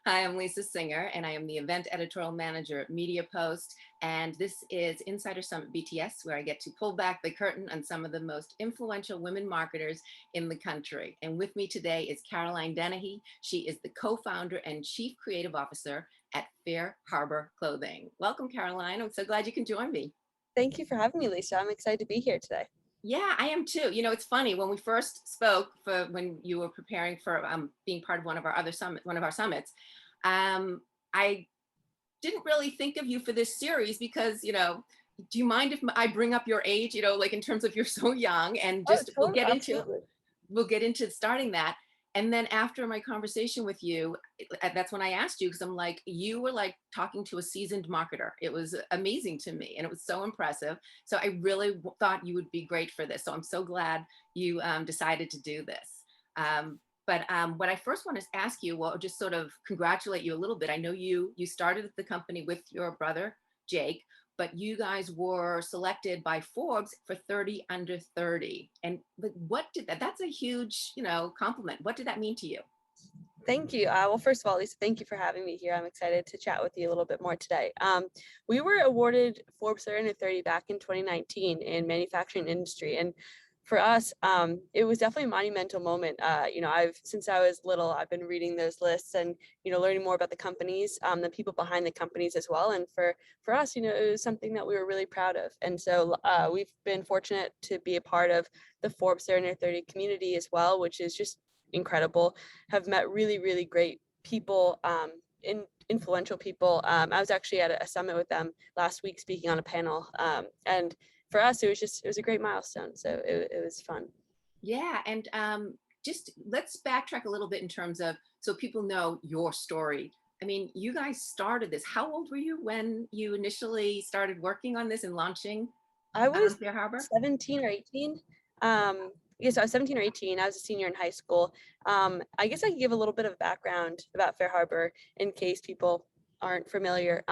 Hi, I'm Lisa Singer, and I am the event editorial manager at Media Post. And this is Insider Summit BTS, where I get to pull back the curtain on some of the most influential women marketers in the country. And with me today is Caroline Danehy. She is the co-founder and chief creative officer at Fair Harbor Clothing. Welcome, Caroline. I'm so glad you can join me. Thank you for having me, Lisa. I'm excited to be here today. Yeah, I am too. It's funny when we first spoke for when you were preparing for being part of one of our summits. I didn't really think of you for this series because, do you mind if I bring up your age, like in terms of you're so young and Oh, just totally, absolutely. we'll get into starting that. And then after my conversation with you, that's when I asked you, because I'm like, you were like talking to a seasoned marketer. It was amazing to me and it was so impressive. So I really thought you would be great for this. So I'm so glad you decided to do this. But what I first want to ask you, well, just sort of congratulate you a little bit. I know you started the company with your brother, Jake, but you guys were selected by Forbes for 30 under 30. And like, what did that's a huge, compliment. What did that mean to you? Thank you. Well, first of all, Lisa, thank you for having me here. I'm excited to chat with you a little bit more today. We were awarded Forbes 30 Under 30 back in 2019 in manufacturing industry. And for us, it was definitely a monumental moment. Since I was little, I've been reading those lists and, learning more about the companies, the people behind the companies as well. And for us, it was something that we were really proud of. And so we've been fortunate to be a part of the Forbes 30 Under 30 community as well, which is just incredible. Have met really, really great people, influential people. I was actually at a summit with them last week speaking on a panel. And for us, it was a great milestone. So it was fun. Yeah. And just let's backtrack a little bit in terms of so people know your story. I mean, you guys started this. How old were you when you initially started working on this and launching I was Fair Harbor? 17 or 18. Yes, I was 17 or 18. I was a senior in high school. I guess I can give a little bit of background about Fair Harbor in case people aren't familiar.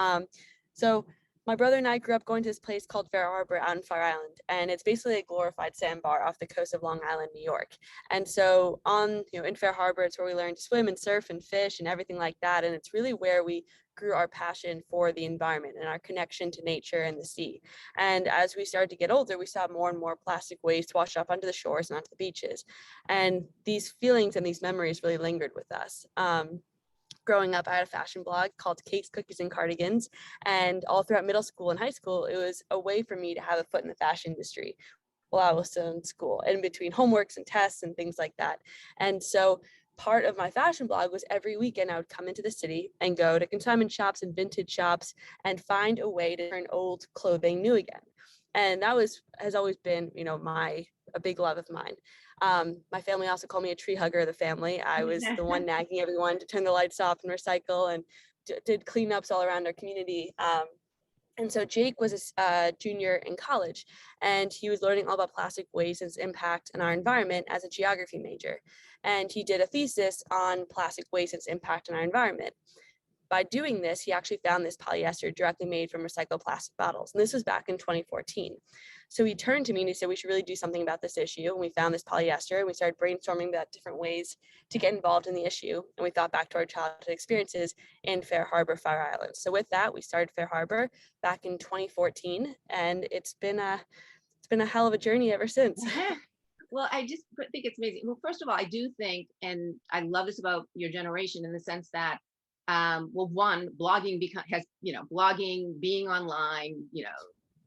So my brother and I grew up going to this place called Fair Harbor out in Fire Island, and it's basically a glorified sandbar off the coast of Long Island, New York. And so in Fair Harbor, it's where we learned to swim and surf and fish and everything like that. And it's really where we grew our passion for the environment and our connection to nature and the sea. And as we started to get older, we saw more and more plastic waste washed up onto the shores and onto the beaches. And these feelings and these memories really lingered with us. Growing up, I had a fashion blog called Cakes, Cookies, and Cardigans. And all throughout middle school and high school, it was a way for me to have a foot in the fashion industry while I was still in school, in between homeworks and tests and things like that. And so part of my fashion blog was every weekend I would come into the city and go to consignment shops and vintage shops and find a way to turn old clothing new again. And that has always been, a big love of mine. My family also called me a tree hugger of the family. I was the one nagging everyone to turn the lights off and recycle, and did cleanups all around our community. And so Jake was a junior in college, and he was learning all about plastic waste and its impact on our environment as a geography major. And he did a thesis on plastic waste and its impact on our environment. By doing this, he actually found this polyester directly made from recycled plastic bottles. And this was back in 2014. So he turned to me and he said, we should really do something about this issue. And we found this polyester and we started brainstorming about different ways to get involved in the issue. And we thought back to our childhood experiences in Fair Harbor, Fire Island. So with that, we started Fair Harbor back in 2014. And it's been a hell of a journey ever since. Well, I just think it's amazing. Well, first of all, I do think, and I love this about your generation in the sense that, well, one, blogging, being online,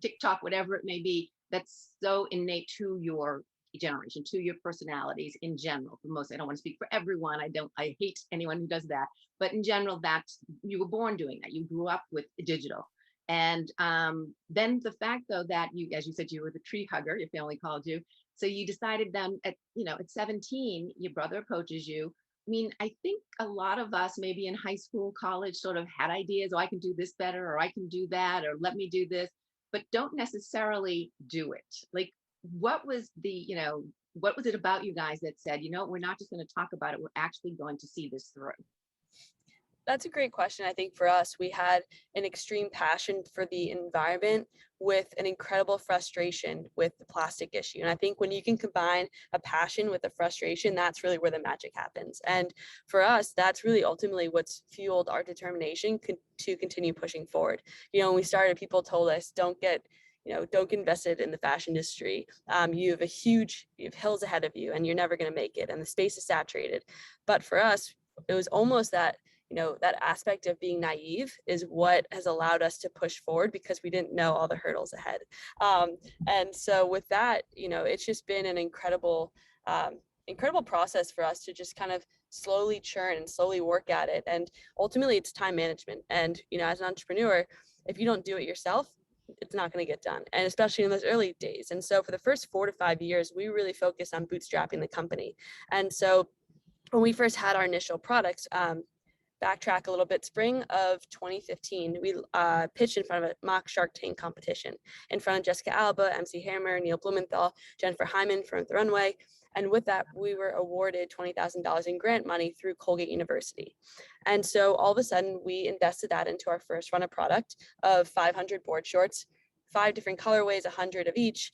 TikTok, whatever it may be, that's so innate to your generation, to your personalities in general. For most, I don't want to speak for everyone. I hate anyone who does that. But in general, you were born doing that. You grew up with digital. And then the fact, though, that you, as you said, you were the tree hugger, your family called you. So you decided then at 17, your brother approaches you. I mean, I think a lot of us maybe in high school, college sort of had ideas, oh, I can do this better, or I can do that, or let me do this, but don't necessarily do it. Like, what was what was it about you guys that said, we're not just going to talk about it, we're actually going to see this through? That's a great question. I think for us, we had an extreme passion for the environment with an incredible frustration with the plastic issue. And I think when you can combine a passion with a frustration, that's really where the magic happens. And for us, that's really ultimately what's fueled our determination to continue pushing forward. When we started, people told us, don't get invested in the fashion industry. You have hills ahead of you and you're never going to make it. And the space is saturated. But for us, it was almost that aspect of being naive is what has allowed us to push forward because we didn't know all the hurdles ahead. And so with that, it's just been an incredible process for us to just kind of slowly churn and slowly work at it. And ultimately it's time management. And, as an entrepreneur, if you don't do it yourself, it's not going to get done. And especially in those early days. And so for the first 4 to 5 years, we really focused on bootstrapping the company. And so when we first had our initial products, backtrack a little bit, spring of 2015, we pitched in front of a mock Shark Tank competition in front of Jessica Alba, MC Hammer, Neil Blumenthal, Jennifer Hyman from The Runway. And with that, we were awarded $20,000 in grant money through Colgate University. And so all of a sudden, we invested that into our first run of product of 500 board shorts, 5 different colorways, 100 of each.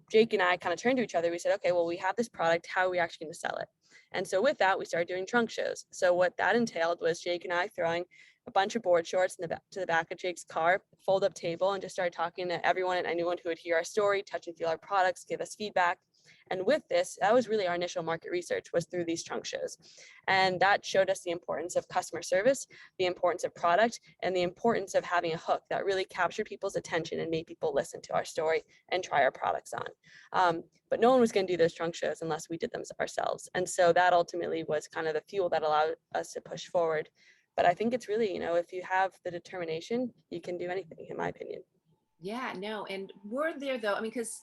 Jake and I kind of turned to each other. We said, okay, well, we have this product. How are we actually going to sell it? And so with that, we started doing trunk shows. So what that entailed was Jake and I throwing a bunch of board shorts to the back of Jake's car, fold up table, and just started talking to everyone and anyone who would hear our story, touch and feel our products, give us feedback. And with this, that was really our initial market research, was through these trunk shows. And that showed us the importance of customer service, the importance of product, and the importance of having a hook that really captured people's attention and made people listen to our story and try our products on. But no one was going to do those trunk shows unless we did them ourselves. And so that ultimately was kind of the fuel that allowed us to push forward. But I think it's really, if you have the determination, you can do anything, in my opinion. Yeah, no. And were there though, I mean, because,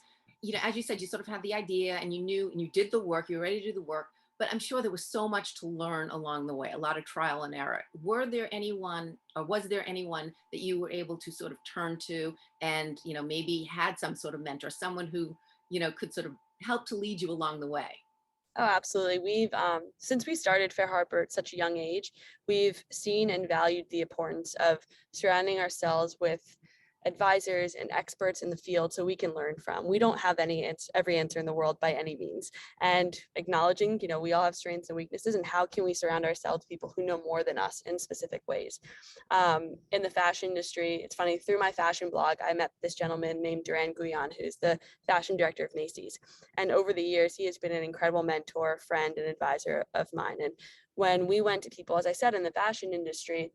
as you said, you sort of had the idea and you knew and you did the work, you were ready to do the work, but I'm sure there was so much to learn along the way, a lot of trial and error. Were there anyone or was there anyone that you were able to sort of turn to and, maybe had some sort of mentor, someone who, could sort of help to lead you along the way? Oh, absolutely. We've, since we started Fair Harbor at such a young age, we've seen and valued the importance of surrounding ourselves with advisors and experts in the field so we can learn from. We don't have every answer in the world by any means. And acknowledging, we all have strengths and weaknesses, and how can we surround ourselves with people who know more than us in specific ways. In the fashion industry, it's funny, through my fashion blog, I met this gentleman named Duran Guyan, who's the fashion director of Macy's. And over the years, he has been an incredible mentor, friend, and advisor of mine. And when we went to people, as I said, in the fashion industry,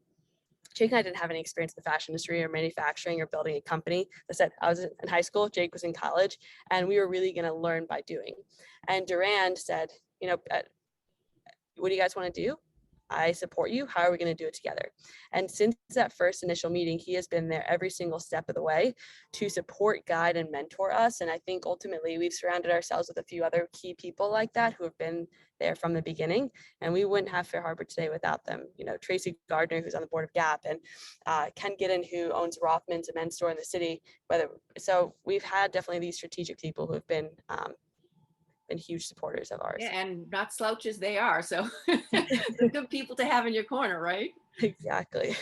Jake and I didn't have any experience in the fashion industry or manufacturing or building a company. I said, I was in high school, Jake was in college, and we were really going to learn by doing. And Duran said, what do you guys want to do? I support you. How are we going to do it together? And since that first initial meeting, he has been there every single step of the way to support, guide, and mentor us. And I think ultimately we've surrounded ourselves with a few other key people like that who have been there from the beginning. And we wouldn't have Fair Harbor today without them. Tracy Gardner, who's on the board of Gap, and Ken Giddon, who owns Rothman's, a men's store in the city. So we've had definitely these strategic people who have been huge supporters of ours. Yeah, and not slouches they are. So they're good people to have in your corner, right? Exactly.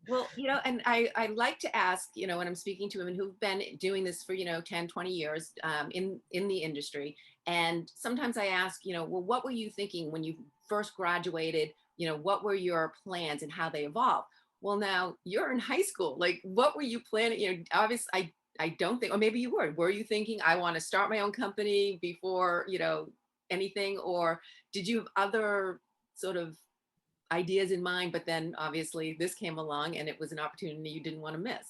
Well, and I like to ask, when I'm speaking to women who've been doing this for, 10, 20 years in the industry. And sometimes I ask, well, what were you thinking when you first graduated? What were your plans and how they evolved? Well, now you're in high school. Like, what were you planning? Obviously, I don't think, or maybe you were. Were you thinking, I want to start my own company before, anything? Or did you have other sort of ideas in mind, but then obviously this came along and it was an opportunity you didn't want to miss?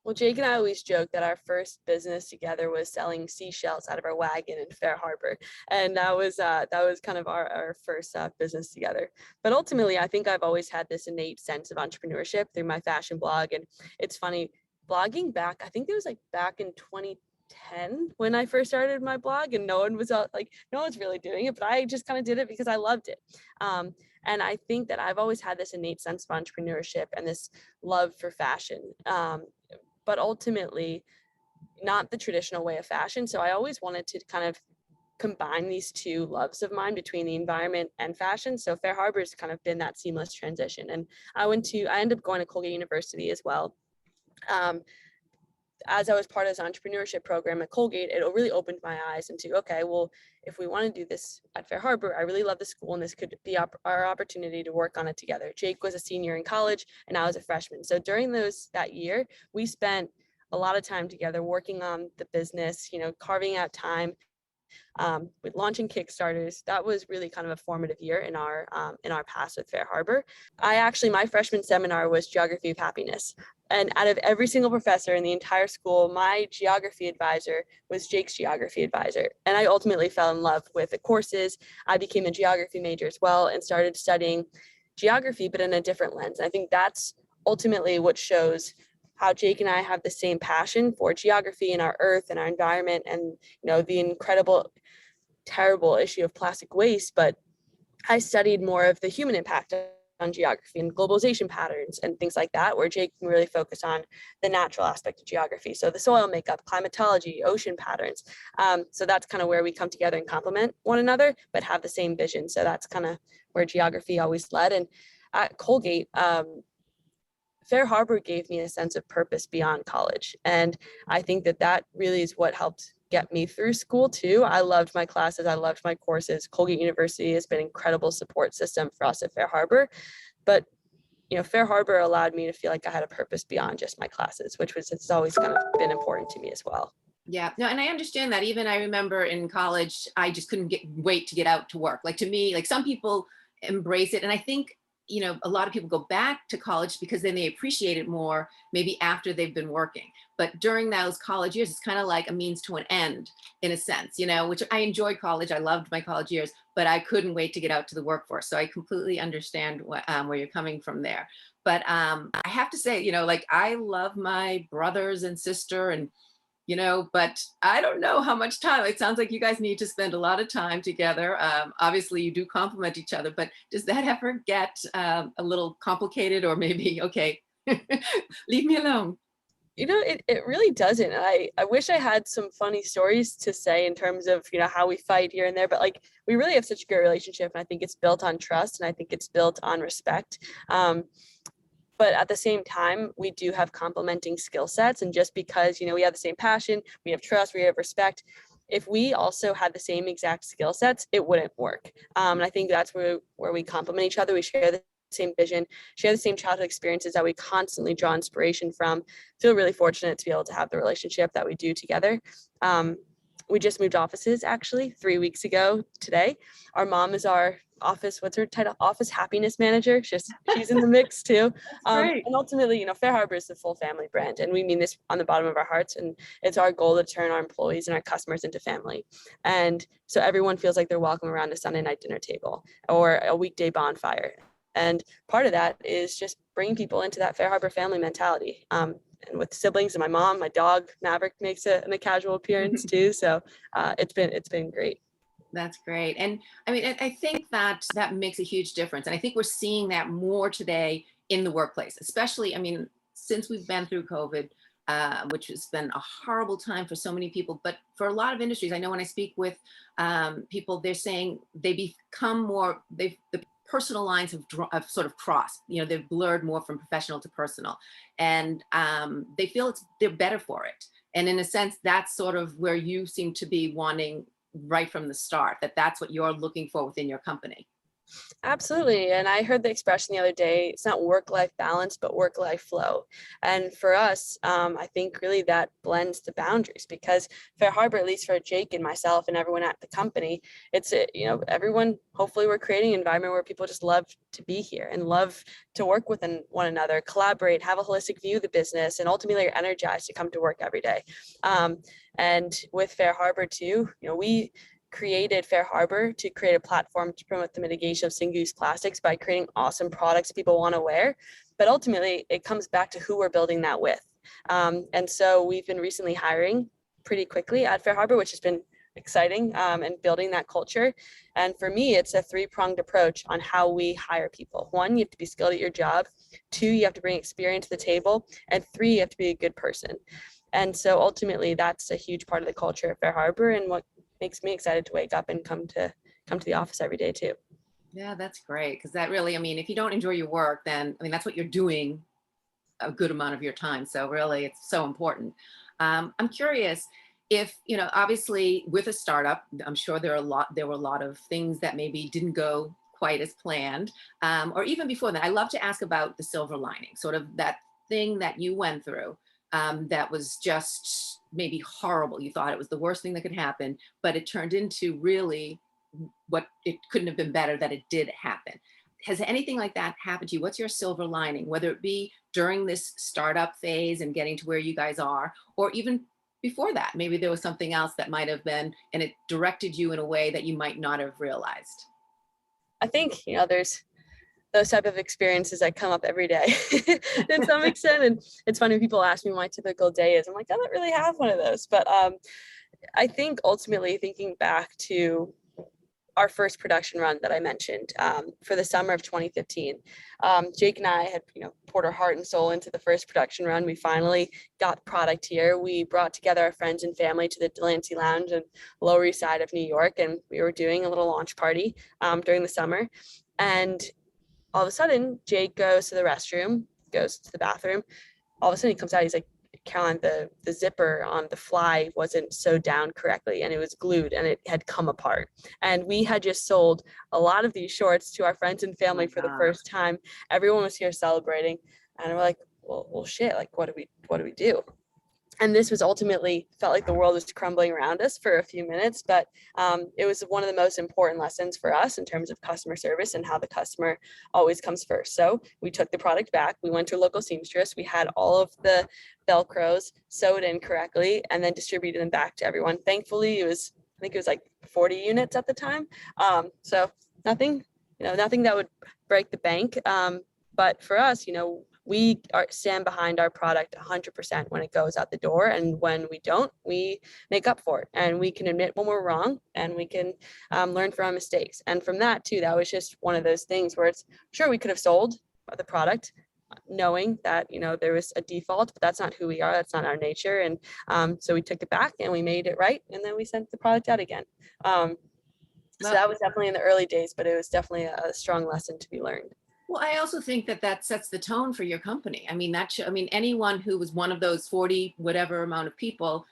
Well, Jake and I always joke that our first business together was selling seashells out of our wagon in Fair Harbor, and that was kind of our first business together. But ultimately, I think I've always had this innate sense of entrepreneurship through my fashion blog, and it's funny, blogging back, I think it was like back in 2010 when I first started my blog, and no one's really doing it, but I just kind of did it because I loved it. And I think that I've always had this innate sense of entrepreneurship and this love for fashion. But ultimately not the traditional way of fashion. So I always wanted to kind of combine these two loves of mine between the environment and fashion. So Fair Harbor's kind of been that seamless transition. And I ended up going to Colgate University as well. As I was part of this entrepreneurship program at Colgate, it really opened my eyes into, okay, well, if we want to do this at Fair Harbor, I really love the school and this could be our opportunity to work on it together. Jake was a senior in college and I was a freshman. So during that year, we spent a lot of time together working on the business, carving out time with launching Kickstarters. That was really kind of a formative year in our past with Fair Harbor. My freshman seminar was Geography of Happiness. And out of every single professor in the entire school, my geography advisor was Jake's geography advisor. And I ultimately fell in love with the courses. I became a geography major as well and started studying geography, but in a different lens. And I think that's ultimately what shows how Jake and I have the same passion for geography and our earth and our environment and, the incredible, terrible issue of plastic waste. But I studied more of the human impact on geography and globalization patterns and things like that, where Jake can really focus on the natural aspect of geography. So the soil makeup, climatology, ocean patterns. So that's kind of where we come together and complement one another, but have the same vision. So that's kind of where geography always led. And at Colgate, Fair Harbor gave me a sense of purpose beyond college. And I think that really is what helped get me through school too. I loved my classes. I loved my courses. Colgate University has been an incredible support system for us at Fair Harbor. But, Fair Harbor allowed me to feel like I had a purpose beyond just my classes, it's always kind of been important to me as well. Yeah, no, and I understand that. Even I remember in college, I just couldn't wait to get out to work. Like to me, like some people embrace it. And I think, a lot of people go back to college because then they appreciate it more, maybe after they've been working. But during those college years, it's kind of like a means to an end in a sense, which I enjoyed college. I loved my college years, but I couldn't wait to get out to the workforce. So I completely understand where you're coming from there. But I have to say, like I love my brothers and sister and but I don't know how much time. It sounds like you guys need to spend a lot of time together. Obviously, you do complement each other, but does that ever get a little complicated or maybe, okay, leave me alone? It really doesn't. I wish I had some funny stories to say in terms of, how we fight here and there, but like we really have such a great relationship. And I think it's built on trust and I think it's built on respect. But at the same time, we do have complementing skill sets. And just because, we have the same passion, we have trust, we have respect, if we also had the same exact skill sets, it wouldn't work. And I think that's where we complement each other. We share the same vision, share the same childhood experiences that we constantly draw inspiration from. Feel really fortunate to be able to have the relationship that we do together. We just moved offices actually 3 weeks ago today. Our mom is our what's her title? Office happiness manager. She's in the mix too. And ultimately, Fair Harbor is the full family brand. And we mean this on the bottom of our hearts. And it's our goal to turn our employees and our customers into family. And so everyone feels like they're welcome around a Sunday night dinner table or a weekday bonfire. And part of that is just bringing people into that Fair Harbor family mentality. And with siblings and my mom, my dog Maverick makes a casual appearance too. So it's been great. That's great. And I mean, I think that makes a huge difference. And I think we're seeing that more today in the workplace, especially, I mean, since we've been through COVID, which has been a horrible time for so many people, but for a lot of industries, I know when I speak with people, they're saying they become more, the personal lines have sort of crossed, they've blurred more from professional to personal. And they feel they're better for it. And in a sense, that's sort of where you seem to be wanting right from the start, that's what you're looking for within your company. Absolutely. And I heard the expression the other day, it's not work-life balance, but work-life flow. And for us, I think really that blends the boundaries because Fair Harbor, at least for Jake and myself and everyone at the company, it's, everyone, hopefully we're creating an environment where people just love to be here and love to work with one another, collaborate, have a holistic view of the business, and ultimately are energized to come to work every day. And with Fair Harbor too, we created Fair Harbor to create a platform to promote the mitigation of single-use plastics by creating awesome products people want to wear. But ultimately, it comes back to who we're building that with. And so we've been recently hiring pretty quickly at Fair Harbor, which has been exciting and building that culture. And for me, it's a three-pronged approach on how we hire people. One, you have to be skilled at your job. Two, you have to bring experience to the table. And three, you have to be a good person. And so ultimately, that's a huge part of the culture at Fair Harbor and what makes me excited to wake up and come to the office every day too. Yeah, that's great. Because that really, I mean, if you don't enjoy your work, then, I mean, that's what you're doing a good amount of your time. So really, it's so important. I'm curious if, obviously with a startup, I'm sure there were a lot of things that maybe didn't go quite as planned. Or even before that, I love to ask about the silver lining, sort of that thing that you went through that was just maybe horrible. You thought it was the worst thing that could happen, but it turned into really what it couldn't have been better that it did happen. Has anything like that happened to you? What's your silver lining, whether it be during this startup phase and getting to where you guys are, or even before that? Maybe there was something else that might have been, and it directed you in a way that you might not have realized. I think, there's those type of experiences that come up every day to some extent. And it's funny when people ask me what my typical day is. I'm like, I don't really have one of those. But I think ultimately thinking back to our first production run that I mentioned for the summer of 2015. Jake and I had, poured our heart and soul into the first production run. We finally got the product here. We brought together our friends and family to the Delancey Lounge in Lower East Side of New York, and we were doing a little launch party during the summer. And all of a sudden, Jake goes to the restroom, goes to the bathroom. All of a sudden, he comes out. He's like, Caroline, the zipper on the fly wasn't sewed down correctly, and it was glued, and it had come apart. And we had just sold a lot of these shorts to our friends and Oh my family for the gosh. first time. Everyone was here celebrating, and we're like, well, shit, like, what do we do? And this was ultimately felt like the world was crumbling around us for a few minutes, but it was one of the most important lessons for us in terms of customer service and how the customer always comes first. So we took the product back. We went to a local seamstress. We had all of the Velcros sewed in correctly and then distributed them back to everyone. Thankfully, I think it was like 40 units at the time. So nothing, nothing that would break the bank. But for us, we stand behind our product 100% when it goes out the door. And when we don't, we make up for it. And we can admit when we're wrong, and we can learn from our mistakes. And from that too, that was just one of those things where it's sure we could have sold the product knowing that, there was a default, but that's not who we are. That's not our nature. And so we took it back and we made it right. And then we sent the product out again. So Well, that was definitely in the early days, but it was definitely a strong lesson to be learned. well, I also think that that sets the tone for your company. I mean, I mean, anyone who was one of those 40, whatever amount of people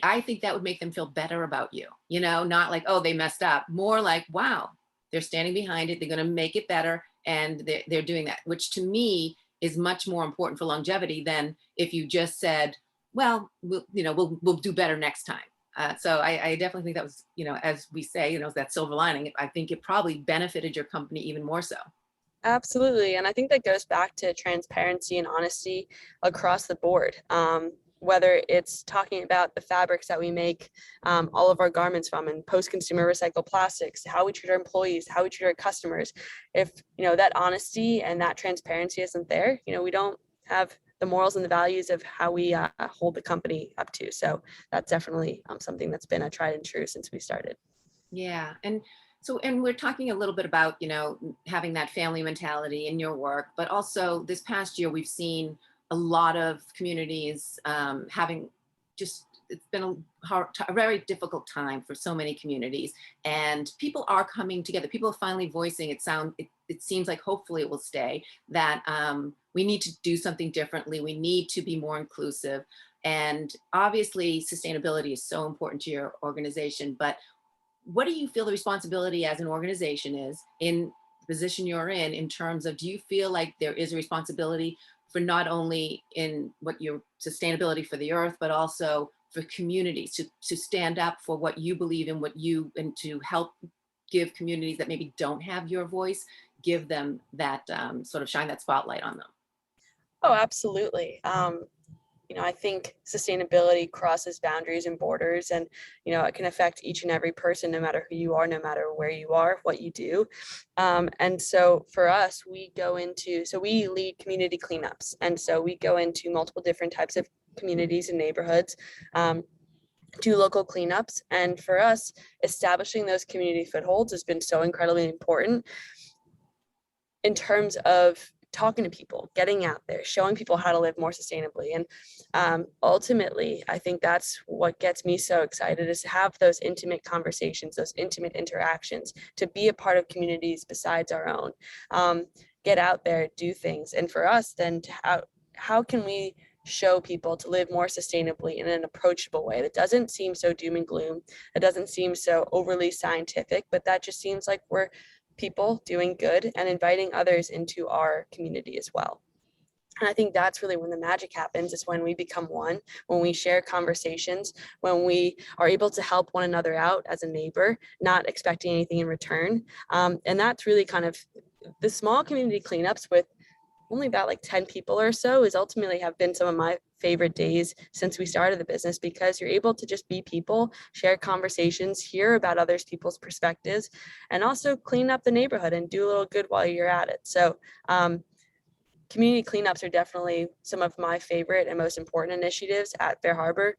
I think that would make them feel better about you, not like, oh, they messed up, more like, wow, they're standing behind it. They're going to make it better. And they're doing that, which to me is much more important for longevity than if you just said, well, we'll do better next time. So I definitely think that was, as we say, that silver lining. I think it probably benefited your company even more so. Absolutely. And I think that goes back to transparency and honesty across the board. Whether it's talking about the fabrics that we make all of our garments from and post-consumer recycled plastics, how we treat our employees, how we treat our customers. If, that honesty and that transparency isn't there, we don't have the morals and the values of how we hold the company up to. So that's definitely something that's been a tried and true since we started. Yeah. And we're talking a little bit about, having that family mentality in your work, but also this past year, we've seen a lot of communities having it's been a very difficult time for so many communities, and people are coming together. People are finally voicing it seems like hopefully it will stay that we need to do something differently. We need to be more inclusive. And obviously sustainability is so important to your organization, but what do you feel the responsibility as an organization is in the position you're in terms of, do you feel like there is a responsibility for not only in what your sustainability for the earth, but also for communities to stand up for what you believe in, and to help give communities that maybe don't have your voice, give them that sort of shine that spotlight on them? Oh, absolutely. I think sustainability crosses boundaries and borders, and, it can affect each and every person, no matter who you are, no matter where you are, what you do. And so for us, we lead community cleanups. And so we go into multiple different types of communities and neighborhoods, do local cleanups. And for us, establishing those community footholds has been so incredibly important in terms of talking to people, getting out there, showing people how to live more sustainably. And ultimately, I think that's what gets me so excited, is to have those intimate conversations, those intimate interactions, to be a part of communities besides our own. Get out there, do things. And for us, then, how can we show people to live more sustainably in an approachable way that doesn't seem so doom and gloom, that doesn't seem so overly scientific, but that just seems like we're people doing good and inviting others into our community as well. And I think that's really when the magic happens, is when we become one, when we share conversations, when we are able to help one another out as a neighbor, not expecting anything in return. And that's really kind of the small community cleanups with only about like 10 people or so is ultimately have been some of my favorite days since we started the business, because you're able to just be people, share conversations, hear about others people's perspectives, and also clean up the neighborhood and do a little good while you're at it. So community cleanups are definitely some of my favorite and most important initiatives at Fair Harbor.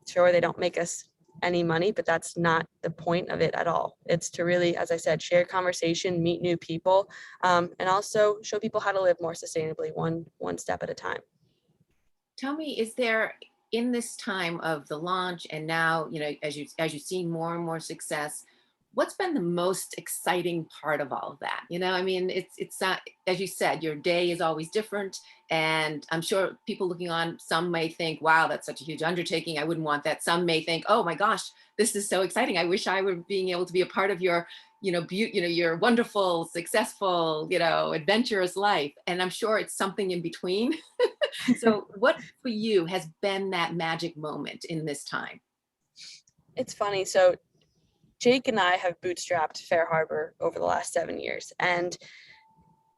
Sure, they don't make us any money, but that's not the point of it at all. It's to really, as I said, share conversation, meet new people, and also show people how to live more sustainably, one step at a time. Tell me, is there, in this time of the launch and now, as you've seen more and more success, what's been the most exciting part of all of that? I mean, it's not, as you said, your day is always different, and I'm sure people looking on, some may think, wow, that's such a huge undertaking, I wouldn't want that. Some may think, oh my gosh, this is so exciting, I wish I were being able to be a part of your your wonderful, successful, adventurous life. And I'm sure it's something in between. So what for you has been that magic moment in this time? It's funny. So Jake and I have bootstrapped Fair Harbor over the last 7 years. And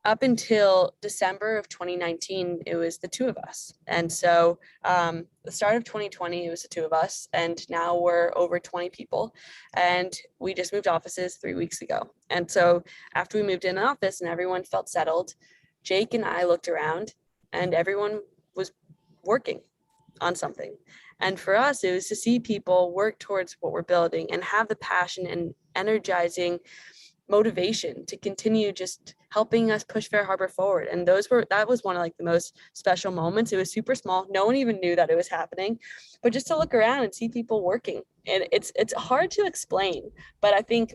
up until December of 2019, it was the two of us. And so the start of 2020, it was the two of us. And now we're over 20 people. And we just moved offices 3 weeks ago. And so after we moved in an office and everyone felt settled, Jake and I looked around and everyone was working on something. And for us, it was to see people work towards what we're building and have the passion and energizing motivation to continue just helping us push Fair Harbor forward. And that was one of like the most special moments. It was super small. No one even knew that it was happening, but just to look around and see people working. And it's hard to explain, but I think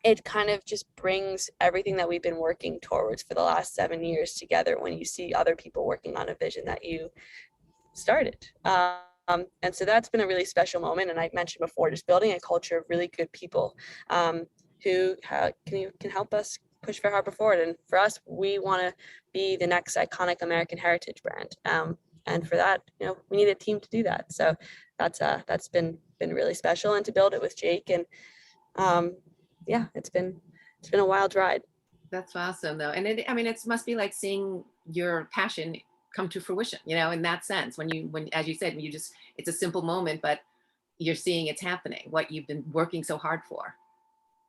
it kind of just brings everything that we've been working towards for the last 7 years together when you see other people working on a vision that you started. And so that's been a really special moment. And I mentioned before, just building a culture of really good people who can help us push Fair Harbor forward. And for us, we want to be the next iconic American heritage brand. And for that, we need a team to do that. So that's been really special, and to build it with Jake. And yeah, it's been a wild ride. That's awesome, though. And it must be like seeing your passion come to fruition, in that sense, when, as you said, it's a simple moment, but you're seeing it's happening, what you've been working so hard for.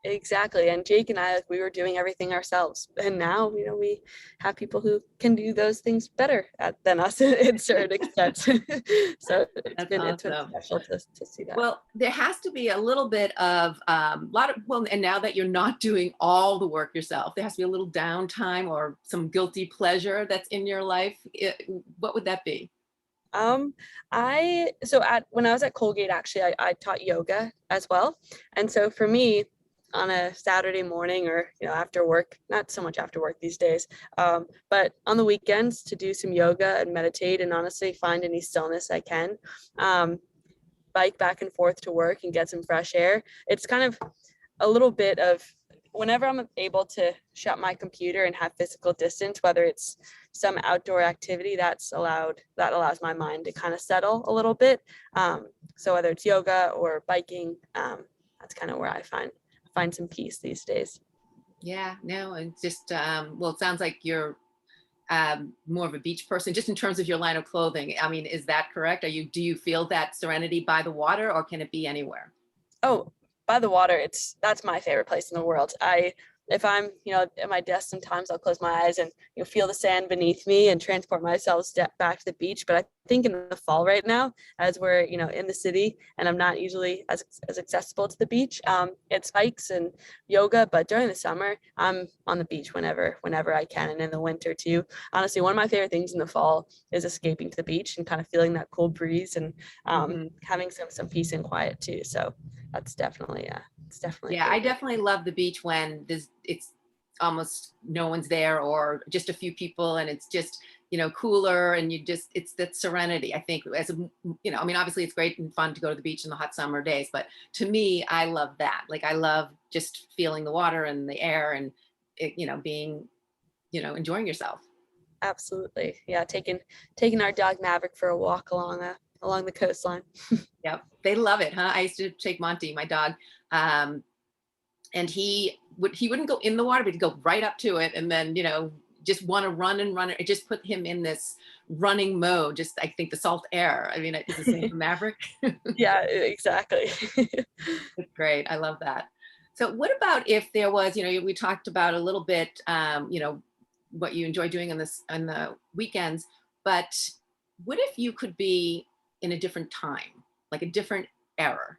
Exactly. And Jake and I, we were doing everything ourselves. And now, we have people who can do those things better than us in certain extent. So it's been awesome. special to see that. Well, there has to be a little bit of and now that you're not doing all the work yourself, there has to be a little downtime or some guilty pleasure that's in your life. What would that be? When I was at Colgate, actually, I taught yoga as well. And so for me, on a Saturday morning or, after work, not so much after work these days, but on the weekends, to do some yoga and meditate and honestly find any stillness I can, bike back and forth to work and get some fresh air. It's kind of a little bit of, whenever I'm able to shut my computer and have physical distance, whether it's some outdoor activity that allows my mind to kind of settle a little bit. So whether it's yoga or biking, that's kind of where I find some peace these days. Yeah, no, and just well, it sounds like you're more of a beach person, just in terms of your line of clothing. I mean, is that correct? Do you feel that serenity by the water, or can it be anywhere? Oh, by the water, that's my favorite place in the world. I if I'm, at my desk, sometimes I'll close my eyes and feel the sand beneath me and transport myself back to the beach. But I think in the fall right now, as we're in the city and I'm not usually as accessible to the beach, it's hikes and yoga. But during the summer, I'm on the beach whenever I can, and in the winter too. Honestly, one of my favorite things in the fall is escaping to the beach and kind of feeling that cool breeze and Mhm. having some peace and quiet too. So that's definitely it's definitely a Yeah, I favorite. definitely love the beach when it's almost no one's there or just a few people and it's just, cooler and it's that serenity. I think I mean, obviously it's great and fun to go to the beach in the hot summer days, but to me, I love that. Like I love just feeling the water and the air and being, enjoying yourself. Absolutely. Yeah, taking our dog Maverick for a walk along the coastline. Yep. They love it, huh? I used to take Monty, my dog. Um, and he wouldn't go in the water, but he'd go right up to it and then just want to run and run. It just put him in this running mode. Just I think the salt air. I mean, it's the same for Maverick. Yeah, exactly. It's great. I love that. So what about if there was, we talked about a little bit, what you enjoy doing on the weekends, but what if you could be in a different time, like a different era?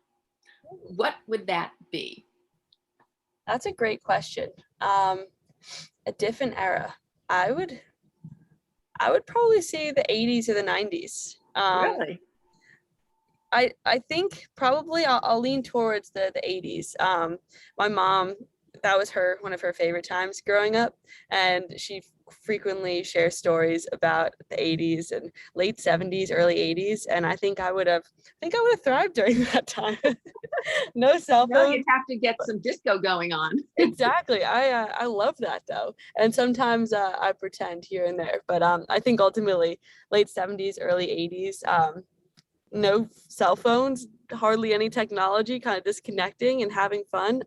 What would that be? That's a great question. Um, a different era. I would I would probably say the 80s or the 90s. Really? I think probably I'll lean towards the 80s. My mom, that was one of her favorite times growing up, and she frequently shares stories about the 80s and late 70s, early 80s, and I think I would have thrived during that time. No cell No, you'd phones. have to get some disco going on. Exactly. I love that though, and sometimes I pretend here and there, but I think ultimately late 70s, early 80s. No cell phones, hardly any technology, kind of disconnecting and having fun.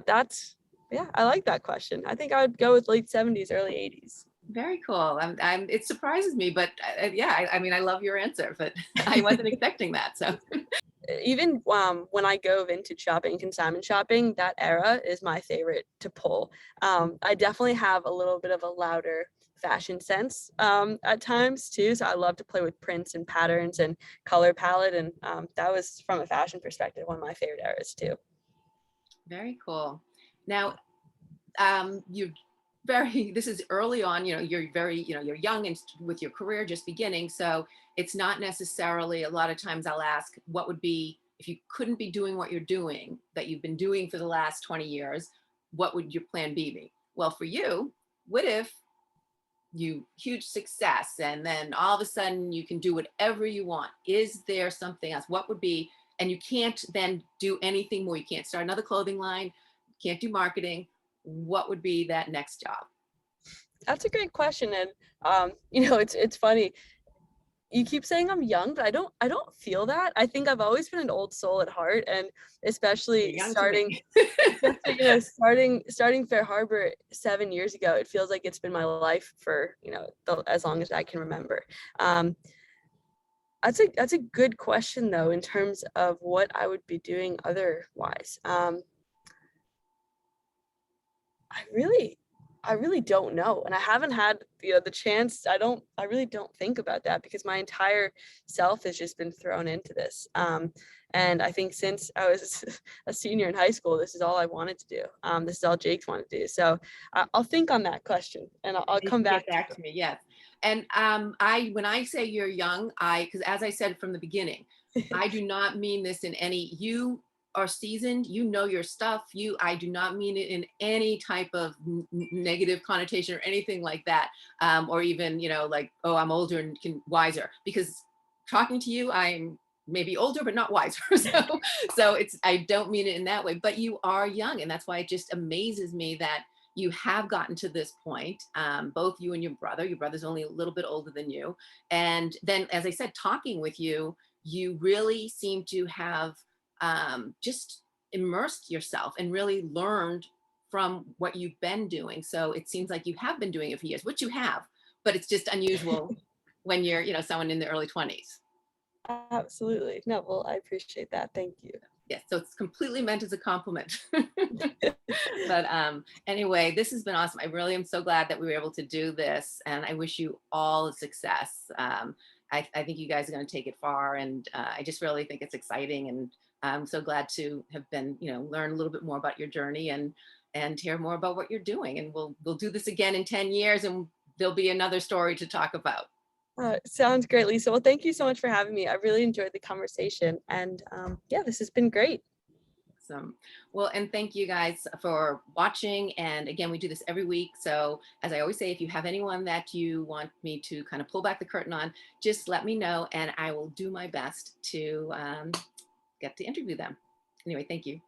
That's yeah, I like that question. I think I would go with late 70s, early 80s. Very cool. It surprises me, but yeah, I mean, I love your answer, but I wasn't expecting that. So Even when I go vintage shopping, consignment shopping, that era is my favorite to pull. I definitely have a little bit of a louder fashion sense at times too. So I love to play with prints and patterns and color palette. And that was, from a fashion perspective, one of my favorite eras too. very cool. Now, you this is early on, you're very, you're young and with your career just beginning. So it's not necessarily a lot of times I'll ask what would be, if you couldn't be doing what you're doing, that you've been doing for the last 20 years, what would your plan B be? Well, for you, what if huge success and then all of a sudden you can do whatever you want? Is there something else? What would be, and you can't then do anything more, you can't start another clothing line, you can't do marketing, what would be that next job? That's a great question, and it's funny. You keep saying I'm young, but I don't feel that. I think I've always been an old soul at heart, and You're especially young to me. starting Fair Harbor 7 years ago, it feels like it's been my life for as long as I can remember. Um, that's a good question though, in terms of what I would be doing otherwise. I really I really don't know. And I haven't had the chance. I really don't think about that because my entire self has just been thrown into this. And I think since I was a senior in high school, this is all I wanted to do. This is all Jake's wanted to do. So I'll think on that question and I'll You come can get back to back to me, yes. And I when I say you're young, because as I said from the beginning, you. I do not mean this in any, you are seasoned, you know your stuff. I do not mean it in any type of negative connotation or anything like that. Or even, like, oh, I'm older and wiser. Because talking to you, I'm maybe older, but not wiser. So I don't mean it in that way, but you are young. And that's why it just amazes me that you have gotten to this point, both you and your brother's only a little bit older than you. And then, as I said, talking with you, you really seem to have just immersed yourself and really learned from what you've been doing. So it seems like you have been doing it for years, which you have, but it's just unusual when you're, someone in the early 20s. Absolutely. No, well, I appreciate that. Thank you. Yes, so it's completely meant as a compliment. But anyway, this has been awesome. I really am so glad that we were able to do this, and I wish you all success. I think you guys are going to take it far, and I just really think it's exciting, and I'm so glad to have been, learn a little bit more about your journey and hear more about what you're doing. And we'll do this again in 10 years, and there'll be another story to talk about. Sounds great, Lisa. Well, thank you so much for having me. I really enjoyed the conversation. And yeah, this has been great. So, well, and thank you guys for watching. And again, we do this every week. So as I always say, if you have anyone that you want me to kind of pull back the curtain on, just let me know and I will do my best to get to interview them. Anyway, thank you.